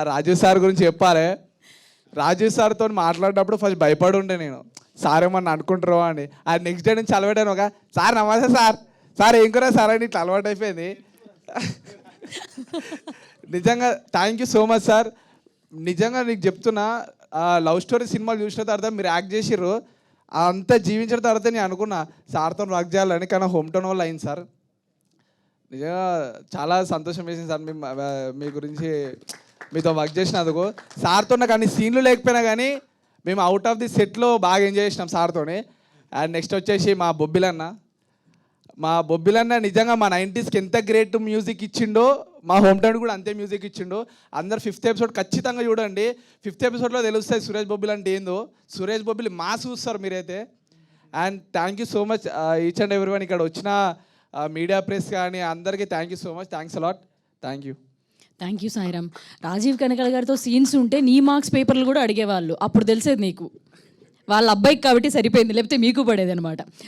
Rajiv sir గురించి చెప్పాలి. రాజీవ్ సార్తో మాట్లాడేటప్పుడు ఫస్ట్ భయపడి ఉండే నేను, సార్ ఏమన్నా అనుకుంటారో అని. అది నెక్స్ట్ డే నుంచి అలవాటాను. ఒక సార్ నమస్తే సార్, సార్ ఏం కూడా సార్ అని ఇట్లా అలవాటు అయిపోయింది. నిజంగా thank you so much sir. నిజంగా నీకు చెప్తున్నా, లవ్ స్టోరీ సినిమాలు చూసిన తర్వాత మీరు యాక్ట్ చేసిర్రు, అంతా జీవించిన తర్వాత నేను అనుకున్నా సార్తో వర్క్ చేయాలని, కానీ హోమ్ టౌన్ వల్ల అయింది సార్. నిజంగా చాలా సంతోషం వేసింది సార్ మీ గురించి మీతో వర్క్ చేసినందుకు. సార్తో నాకు అన్ని సీన్లు లేకపోయినా కానీ మేము అవుట్ ఆఫ్ ది సెట్లో బాగా ఎంజాయ్ చేసినాం సార్తోనే. అండ్ నెక్స్ట్ వచ్చేసి మా బొబ్బిలన్న నిజంగా మా 90స్కి ఎంత గ్రేట్ మ్యూజిక్ ఇచ్చిండో, మా హోమ్ టౌన్ కూడా అంతే మ్యూజిక్ ఇచ్చిండో. అందరు 5th ఎపిసోడ్ ఖచ్చితంగా చూడండి. 5th ఎపిసోడ్లో తెలుస్తుంది సురేష్ బొబ్బిల్ అంటే ఏందో. సురేష్ బొబ్బిల్ మాస్ చూస్తారు మీరైతే. And thank you so much each and every one, ఇక్కడ వచ్చిన మీడియా ప్రెస్ కానీ అందరికీ thank you so much. Thanks a lot. Thank you. Thank you Sairam. Rajeev Kanakala గారితో సీన్స్ ఉంటే నీ మార్క్స్ పేపర్లు కూడా అడిగేవాళ్ళు. అప్పుడు తెలిసేది నీకు వాళ్ళ అబ్బాయికి కాబట్టి సరిపోయింది, లేకపోతే మీకు పడేది అనమాట.